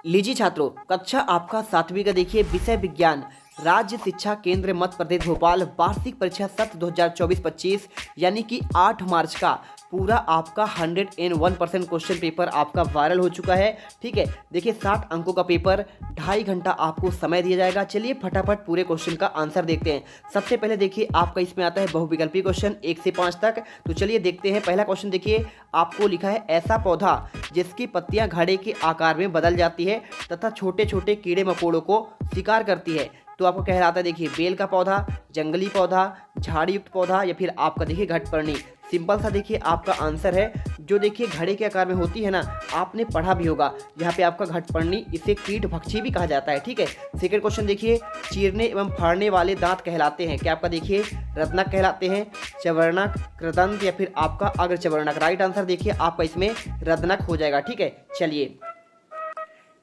लीजिए छात्रों, कक्षा आपका 7वीं का देखिए विषय विज्ञान राज्य शिक्षा केंद्र मध्य प्रदेश भोपाल वार्षिक परीक्षा सत्र 2024-25 यानी कि 8 मार्च का पूरा आपका 101% क्वेश्चन पेपर आपका वायरल हो चुका है। ठीक है, देखिए 60 अंकों का पेपर, 2.5 घंटा आपको समय दिया जाएगा। चलिए फटाफट पूरे क्वेश्चन का आंसर देखते हैं। सबसे पहले देखिए आपका इसमें आता है बहुविकल्पी क्वेश्चन 1 से 5 तक। तो चलिए देखते हैं। पहला क्वेश्चन देखिए, आपको लिखा है ऐसा पौधा जिसकी पत्तियां घड़े के आकार में बदल जाती है तथा छोटे छोटे कीड़े मकोड़ों को शिकार करती है। तो आपको कह रहा था देखिए बेल का पौधा, जंगली पौधा, झाड़ी युक्त पौधा या फिर आपका देखिए घटपर्णी। सिंपल सा देखिए आपका आंसर है जो देखिए घड़े के आकार में होती है ना, आपने पढ़ा भी होगा। यहाँ पे आपका घटपर्णी, इसे कीट भक्षी भी कहा जाता है। ठीक है, सेकंड क्वेश्चन देखिए, चीरने एवं फाड़ने वाले दांत कहलाते हैं क्या? आपका देखिए रत्नक कहलाते हैं, चवर्णक, कृदंत या फिर आपका अग्रचवर्णक। राइट आंसर देखिए आपका इसमें रत्नक हो जाएगा। ठीक है,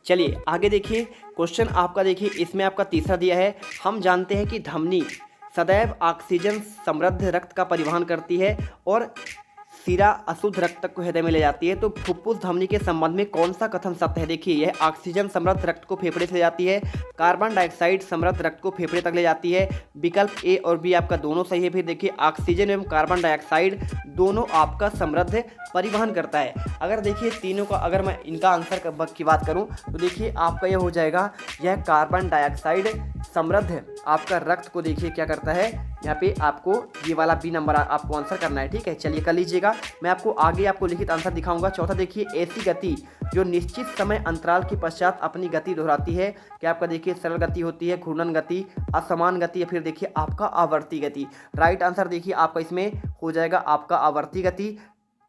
चलिए आगे देखिए। क्वेश्चन आपका देखिए इसमें आपका तीसरा दिया है, हम जानते हैं कि धमनी सदैव ऑक्सीजन समृद्ध रक्त का परिवहन करती है और सिरा अशुद्ध रक्त को हृदय में ले जाती है। तो फुफ्फुस धमनी के संबंध में कौन सा कथन सत्य है? देखिए यह ऑक्सीजन समृद्ध रक्त को फेफड़े से ले जाती है, कार्बन डाइऑक्साइड समृद्ध रक्त को फेफड़े तक ले जाती है। विकल्प ए और बी आपका दोनों सही है। फिर देखिए ऑक्सीजन एवं कार्बन डाइऑक्साइड दोनों आपका समृद्ध परिवहन करता है। अगर देखिए तीनों का, अगर मैं इनका आंसर की बात करूं तो देखिए आपका यह हो जाएगा, यह कार्बन डाइऑक्साइड समृद्ध आपका रक्त को देखिए क्या करता है, यहाँ पे आपको ये वाला बी नंबर आपको आंसर करना है। ठीक है, चलिए कर लीजिएगा। मैं आपको आगे आपको लिखित आंसर दिखाऊंगा। चौथा देखिए, ऐसी गति जो निश्चित समय अंतराल के पश्चात अपनी गति दोहराती है क्या? आपका देखिए सरल गति होती है, घूर्णन गति, असमान गति या फिर देखिए आपका आवर्ती गति। राइट आंसर देखिए आपका इसमें हो जाएगा आपका आवर्ती गति।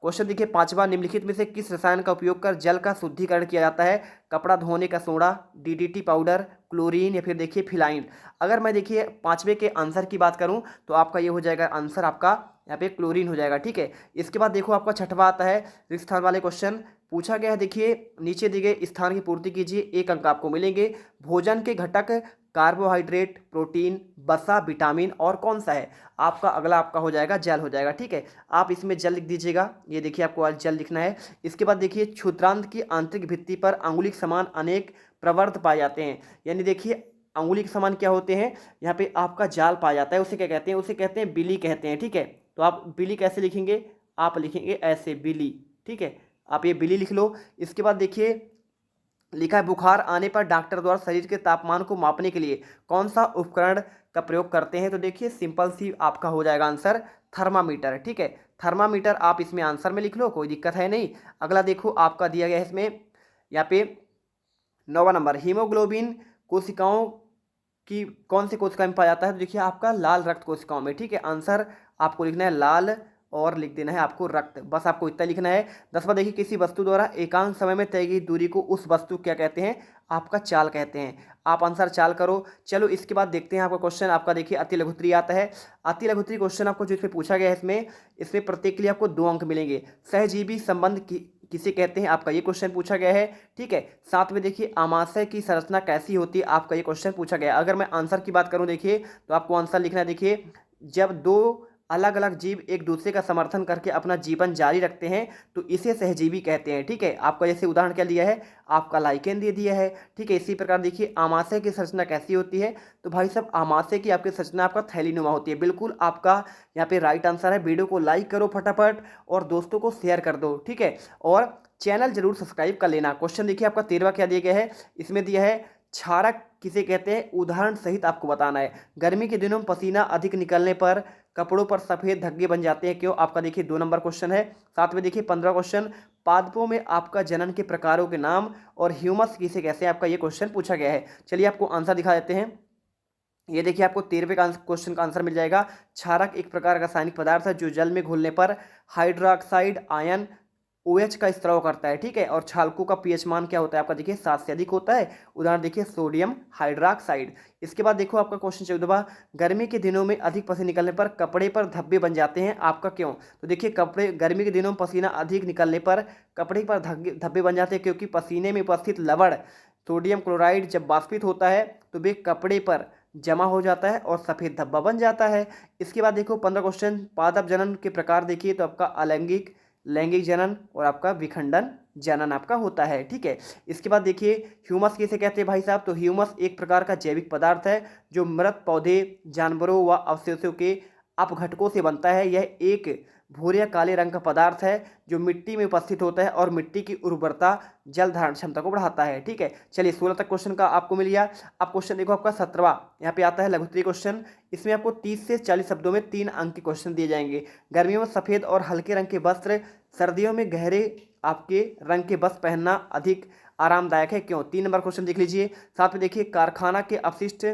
क्वेश्चन देखिए पांचवा, निम्नलिखित में से किस रसायन का उपयोग कर जल का शुद्धिकरण किया जाता है? कपड़ा धोने का सोडा, डीडीटी पाउडर, क्लोरीन या फिर देखिए फिलाइन। अगर मैं देखिए पांचवे के आंसर की बात करूं तो आपका ये हो जाएगा आंसर, आपका यहाँ पे क्लोरीन हो जाएगा। ठीक है, इसके बाद देखो आपका छठवा आता है रिक्त स्थान वाले क्वेश्चन। पूछा गया है देखिए, नीचे दिए गए स्थान की पूर्ति कीजिए, 1 अंक आपको मिलेंगे। भोजन के घटक कार्बोहाइड्रेट, प्रोटीन, वसा, विटामिन और कौन सा है? आपका अगला आपका हो जाएगा जल हो जाएगा। ठीक है, आप इसमें जल लिख दीजिएगा। ये देखिए आपको आज जल लिखना है। इसके बाद देखिए क्षुद्रांत की आंतरिक भित्ति पर अंगुली के समान अनेक प्रवर्त पाए जाते हैं। यानी देखिए अंगुली के समान क्या होते हैं? यहाँ पे आपका जाल पाया जाता है। उसे क्या कहते हैं? उसे कहते हैं बिली कहते हैं। ठीक है, तो आप बिली कैसे लिखेंगे? आप लिखेंगे ऐसे, बिली। ठीक है, आप ये बिली लिख लो। इसके बाद देखिए लिखा है, बुखार आने पर डॉक्टर द्वारा शरीर के तापमान को मापने के लिए कौन सा उपकरण का प्रयोग करते हैं? तो देखिए सिंपल सी आपका हो जाएगा आंसर, थर्मामीटर। ठीक है, थर्मामीटर आप इसमें आंसर में लिख लो, कोई दिक्कत है नहीं। अगला देखो आपका दिया गया है इसमें, यहाँ पे 9वां नंबर, हीमोग्लोबिन कोशिकाओं की कौन सी कोशिका में पाया जाता है? तो देखिए आपका लाल रक्त कोशिकाओं में। ठीक है, आंसर आपको लिखना है लाल और लिख देना है आपको रक्त, बस आपको इतना लिखना है। 10वां देखिए, किसी वस्तु द्वारा एकांक समय में तय की दूरी को उस वस्तु क्या कहते हैं? आपका चाल कहते हैं। आप आंसर चाल करो। चलो इसके बाद देखते हैं आपका क्वेश्चन। आपका देखिए अति लघुत्तरी आता है। अति लघुत्तरी क्वेश्चन आपको जो इसमें पूछा गया है, इसमें प्रत्येक के लिए आपको 2 अंक मिलेंगे। सहजीवी संबंध किसे कहते हैं? आपका ये क्वेश्चन पूछा गया है। ठीक है, साथ में देखिए आमाशय की संरचना कैसी होती है? आपका ये क्वेश्चन पूछा गया है। अगर मैं आंसर की बात करूं देखिए तो आपको आंसर लिखना है, देखिए जब 2 अलग अलग जीव एक दूसरे का समर्थन करके अपना जीवन जारी रखते हैं तो इसे सहजीवी कहते हैं। ठीक है, आपका जैसे उदाहरण क्या लिया है? आपका लाइकेन दे दिया है। ठीक है, इसी प्रकार देखिए आमाशय की संरचना कैसी होती है? तो भाई साहब आमाशय की आपकी संरचना आपका थैलीनुमा होती है। बिल्कुल आपका यहाँ पे राइट आंसर है। वीडियो को लाइक करो फटाफट और दोस्तों को शेयर कर दो। ठीक है, और चैनल जरूर सब्सक्राइब कर लेना। क्वेश्चन देखिए आपका 13वां क्या दिया गया है? इसमें दिया है क्षारक किसे कहते हैं? उदाहरण सहित आपको बताना है। गर्मी के दिनों में पसीना अधिक निकलने पर कपड़ों पर सफेद धब्बे बन जाते हैं, क्यों? आपका देखिए 2 नंबर क्वेश्चन है। साथ में देखिए 15वां क्वेश्चन, पादपों में आपका जनन के प्रकारों के नाम और ह्यूमस किसे कहते हैं? आपका ये क्वेश्चन पूछा गया है। चलिए आपको आंसर दिखा देते हैं। ये देखिए आपको 13वें का क्वेश्चन का आंसर मिल जाएगा। क्षारक एक प्रकार का रासायनिक पदार्थ है जो जल में घुलने पर हाइड्रोक्साइड आयन OH का स्त्राव करता है। ठीक है, और क्षालकों का pH मान क्या होता है? आपका देखिए 7 से अधिक होता है। उदाहरण देखिए सोडियम हाइड्रोक्साइड। इसके बाद देखो आपका क्वेश्चन 14वां, गर्मी के दिनों में अधिक पसीना निकलने पर कपड़े पर धब्बे बन जाते हैं, आपका क्यों? तो देखिए कपड़े, गर्मी के दिनों में पसीना अधिक निकलने पर कपड़े पर धब्बे बन जाते हैं क्योंकि पसीने में उपस्थित लवण सोडियम क्लोराइड जब वाष्पित होता है तो वे कपड़े पर जमा हो जाता है और सफ़ेद धब्बा बन जाता है। इसके बाद देखो 15 क्वेश्चन, पादप जनन के प्रकार देखिए तो आपका अलैंगिक, लैंगिक जनन और आपका विखंडन जनन आपका होता है। ठीक है, इसके बाद देखिए ह्यूमस किसे कहते हैं भाई साहब, तो ह्यूमस एक प्रकार का जैविक पदार्थ है जो मृत पौधे, जानवरों व अवशेषों के अपघटकों से बनता है। यह एक भूरे या काले रंग का पदार्थ है जो मिट्टी में उपस्थित होता है और मिट्टी की उर्वरता, जल धारण क्षमता को बढ़ाता है। ठीक है, चलिए 16 तक क्वेश्चन का आपको मिल गया। अब क्वेश्चन देखो आपका 17वां, यहाँ पे आता है लघुत्तरीय क्वेश्चन। इसमें आपको 30 से 40 शब्दों में 3 अंक के क्वेश्चन दिए जाएंगे। गर्मियों में सफ़ेद और हल्के रंग के वस्त्र, सर्दियों में गहरे आपके रंग के वस्त्र पहनना अधिक आरामदायक है, क्यों? 3 नंबर क्वेश्चन देख लीजिए। साथ में देखिए कारखाना के अपशिष्ट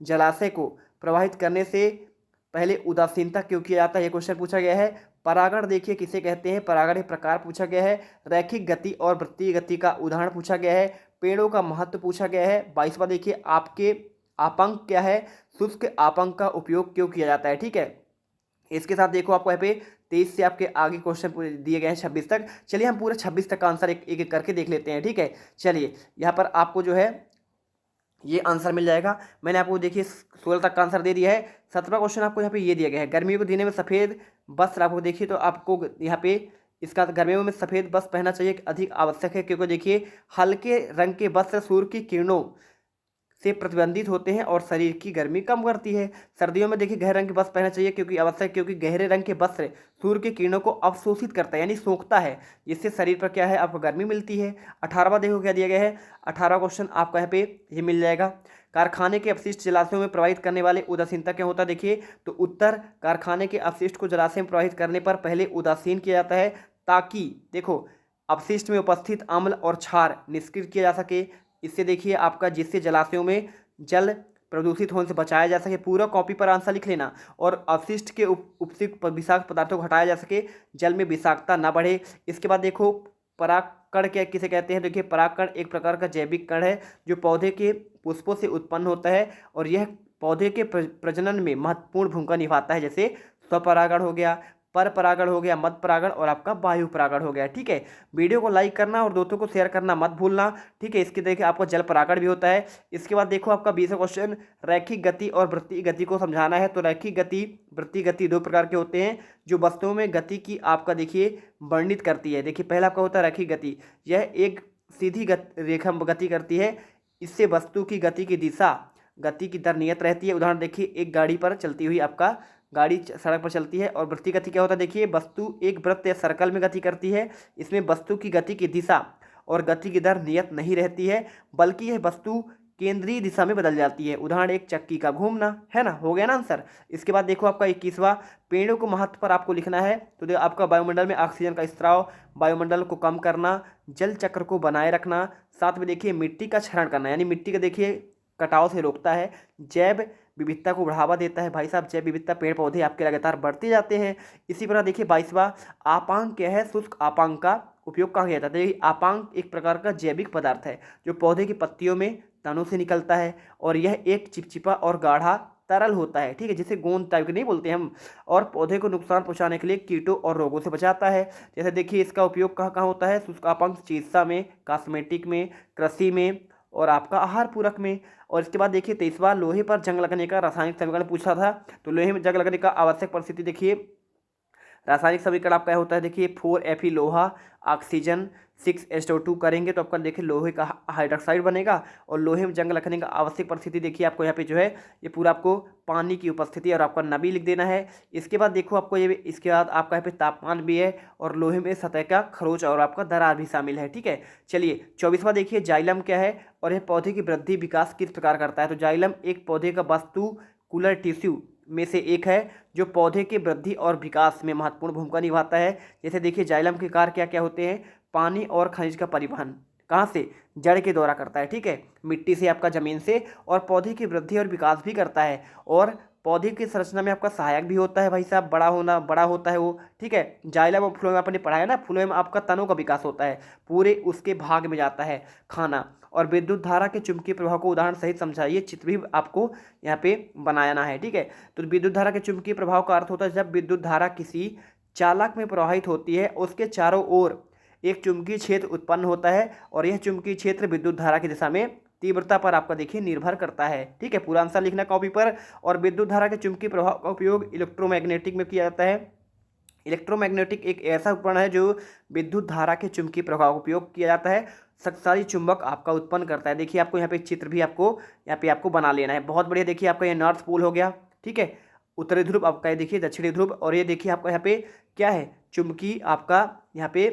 जलाशय को प्रवाहित करने से पहले उदासीनता क्यों किया जाता है, ये क्वेश्चन पूछा गया है। परागण देखिए किसे कहते हैं, परागण एक प्रकार पूछा गया है। रैखिक गति और वृत्तीय गति का उदाहरण पूछा गया है। पेड़ों का महत्व पूछा गया है। 22वां देखिए आपके आपंक क्या है, शुष्क आपंक का उपयोग क्यों किया जाता है। ठीक है, इसके साथ देखो आपको यहाँ पे 23 से आपके आगे क्वेश्चन दिए गए हैं 26 तक। चलिए हम पूरे 26 तक का आंसर एक एक करके देख लेते हैं। ठीक है, चलिए यहाँ पर आपको जो है ये आंसर मिल जाएगा। मैंने आपको देखिए 16 तक का आंसर दे दिया है। 17वां क्वेश्चन आपको यहाँ पे ये दिया गया है, गर्मियों के दिनों में सफ़ेद वस्त्र आपको देखिए तो आपको यहाँ पे इसका गर्मियों में सफ़ेद वस्त्र पहनना चाहिए, अधिक आवश्यक है, क्योंकि देखिए हल्के रंग के वस्त्र सूर्य की किरणों से प्रतिबंधित होते हैं और शरीर की गर्मी कम करती है। सर्दियों में देखिए गहरे रंग के वस्त्र पहनना चाहिए क्योंकि आवश्यक, क्योंकि गहरे रंग के वस्त्र सूर्य की किरणों को अवशोषित करता है यानी सोखता है, जिससे शरीर पर क्या है आपको गर्मी मिलती है। 18वां देखो क्या दिया गया है, 18वां क्वेश्चन आपका यहाँ पे ये मिल जाएगा। कारखाने के अपशिष्ट जलाशयों में प्रवाहित करने वाले उदासीनता क्या होता है, देखिए तो उत्तर कारखाने के अपशिष्ट को जलाशय में प्रवाहित करने पर पहले उदासीन किया जाता है ताकि देखो अपशिष्ट में उपस्थित अम्ल और क्षार निष्क्रिय किया जा सके। इससे देखिए आपका जिससे जलाशयों में जल प्रदूषित होने से बचाया जा सके। पूरा कॉपी पर आंसर लिख लेना। और अपशिष्ट के उपसिक्त विषाक्त पदार्थों को हटाया जा सके, जल में विषाक्तता न बढ़े। इसके बाद देखो परागकण क्या किसे कहते हैं, देखिए परागकण एक प्रकार का जैविक कण है जो पौधे के पुष्पों से उत्पन्न होता है और यह पौधे के प्रजनन में महत्वपूर्ण भूमिका निभाता है। जैसे स्वपरागण हो गया, पर परागण हो गया, मध्य परागण और आपका वायु परागण हो गया। ठीक है, वीडियो को लाइक करना और दोस्तों को शेयर करना मत भूलना। ठीक है, इसके देखिए आपको जल परागण भी होता है। इसके बाद देखो आपका 20वां क्वेश्चन, रैखिक गति और वृत्तीय गति को समझाना है। तो रैखिक गति, वृत्तीय गति 2 प्रकार के होते हैं जो वस्तुओं में गति की आपका देखिए वर्णित करती है। देखिए पहला आपका होता है रैखिक गति, यह एक सीधी रेखा गति करती है, इससे वस्तु की गति की दिशा, गति की दर नियत रहती है। उदाहरण देखिए एक गाड़ी पर चलती हुई आपका गाड़ी सड़क पर चलती है। और वृत्तीय गति क्या होता है, देखिए वस्तु एक वृत्त या सर्कल में गति करती है, इसमें वस्तु की गति की दिशा और गति की दर नियत नहीं रहती है, बल्कि यह वस्तु केंद्रीय दिशा में बदल जाती है। उदाहरण एक चक्की का घूमना, है ना, हो गया ना आंसर। इसके बाद देखो आपका 21वां, पेड़ों को महत्व पर आपको लिखना है। तो देखो आपका वायुमंडल में ऑक्सीजन का स्त्राव, वायुमंडल को कम करना, जल चक्र को बनाए रखना, साथ में देखिए मिट्टी का क्षरण करना यानी मिट्टी का देखिए कटाव से रोकता है, जैव विविधता को बढ़ावा देता है। भाई साहब जैव विविधता, पेड़ पौधे आपके लगातार बढ़ते जाते हैं। इसी प्रकार देखिए 22वां, आपांक क्या है, शुष्क आपांक का उपयोग कहाँ किया जाता है। देखिए आपांक एक प्रकार का जैविक पदार्थ है जो पौधे की पत्तियों में तनों से निकलता है और यह एक चिपचिपा और गाढ़ा तरल होता है। ठीक है, जिसे गोंद टाइप के नहीं बोलते हम, और पौधे को नुकसान पहुंचाने के लिए कीटों और रोगों से बचाता है। जैसे देखिए इसका उपयोग कहाँ कहाँ होता है, शुष्क आपांक चिकित्सा में, कॉस्मेटिक में, कृषि में और आपका आहार पूरक में। और इसके बाद देखिए 23वां, लोहे पर जंग लगने का रासायनिक समीकरण पूछा था। तो लोहे में जंग लगने का आवश्यक परिस्थिति देखिए रासायनिक समीकरण आपका होता है, देखिए 4Fe लोहा ऑक्सीजन 6H2O करेंगे तो आपका देखिए लोहे का हाइड्रोक्साइड बनेगा। और लोहे में जंग लगने का आवश्यक परिस्थिति देखिए आपको यहाँ पे जो है ये पूरा आपको पानी की उपस्थिति और आपका नमी लिख देना है। इसके बाद देखो आपको ये, इसके बाद आपका यहाँ पे तापमान भी है और लोहे में सतह का खरोच और आपका दरार भी शामिल है। ठीक है, चलिए 24वां देखिए, जाइलम क्या है और यह पौधे की वृद्धि विकास किस प्रकार करता है। तो जाइलम एक पौधे का वास्तुकुलर टिश्यू में से एक है जो पौधे के वृद्धि और विकास में महत्वपूर्ण भूमिका निभाता है। जैसे देखिए जाइलम के कार्य क्या क्या होते हैं, पानी और खनिज का परिवहन कहाँ से, जड़ के द्वारा करता है। ठीक है, मिट्टी से आपका जमीन से, और पौधे की वृद्धि और विकास भी करता है और पौधे की संरचना में आपका सहायक भी होता है। भाई साहब बड़ा होता है वो। ठीक है, जाइलम और फूलों में आपने पढ़ा है ना, फूलों में आपका तनों का विकास होता है, पूरे उसके भाग में जाता है खाना। और विद्युत धारा के चुंबकीय प्रभाव को उदाहरण सहित समझाइए, चित्र भी आपको यहाँ पे बनाना है। ठीक है, तो विद्युत धारा के चुंबकीय प्रभाव का अर्थ होता है जब विद्युत धारा किसी चालक में प्रवाहित होती है, उसके चारों ओर एक चुंबकीय क्षेत्र उत्पन्न होता है और यह चुंबकीय क्षेत्र विद्युत धारा की दिशा में तीव्रता पर आपका देखिए निर्भर करता है। ठीक है, पूरा आंसर लिखना कॉपी पर। और विद्युत धारा के चुंबकीय प्रभाव का उपयोग इलेक्ट्रोमैग्नेटिक में किया जाता है इलेक्ट्रोमैग्नेटिक एक ऐसा उपकरण है जो विद्युत धारा के चुंबकीय प्रभाव का उपयोग किया जाता है, शक्तिशाली चुंबक आपका उत्पन्न करता है। देखिए आपको यहाँ पे चित्र भी आपको यहाँ पे आपको बना लेना है। बहुत बढ़िया। देखिए आपका ये नॉर्थ पोल हो गया, ठीक है, उत्तरी ध्रुव आपका, ये देखिए दक्षिणी ध्रुव, और ये देखिए आपका यहाँ पे क्या है, चुंबकीय आपका यहाँ पे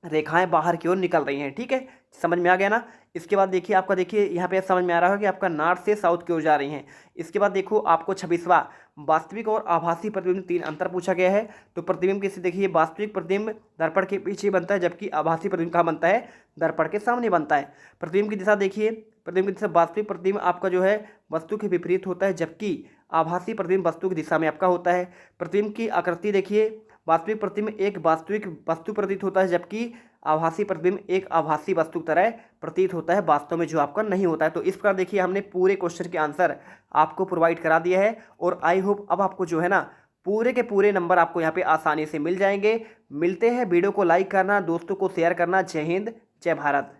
रेखाएं बाहर की ओर निकल रही हैं, ठीक है, समझ में आ गया ना। इसके बाद देखिए आपका, देखिए यहाँ पे समझ में आ रहा है कि आपका नॉर्थ से साउथ की ओर जा रही हैं। इसके बाद देखो आपको 26वां वास्तविक और आभासी प्रतिबिंब 3 अंतर पूछा गया है। तो प्रतिबिंब किससे, देखिए वास्तविक प्रतिबिंब दर्पण के पीछे बनता है, जबकि आभासी प्रतिबिंब कहाँ बनता है, दर्पण के सामने बनता है। प्रतिबिंब की दिशा देखिए, प्रतिबिंब की दिशा, वास्तविक प्रतिबिंब आपका जो है वस्तु के विपरीत होता है, जबकि आभासी प्रतिबिंब वस्तु की दिशा में आपका होता है। प्रतिबिंब की आकृति देखिए, वास्तविक प्रतिबिंब एक वास्तविक वस्तु प्रतीत होता है, जबकि आभासी प्रतिबिंब एक आभासी वस्तु की तरह प्रतीत होता है, वास्तव में जो आपका नहीं होता है। तो इस प्रकार देखिए हमने पूरे क्वेश्चन के आंसर आपको प्रोवाइड करा दिया है, और आई होप अब आपको जो है ना पूरे के पूरे नंबर आपको यहाँ पे आसानी से मिल जाएंगे। मिलते हैं, वीडियो को लाइक करना, दोस्तों को शेयर करना। जय हिंद, जय भारत।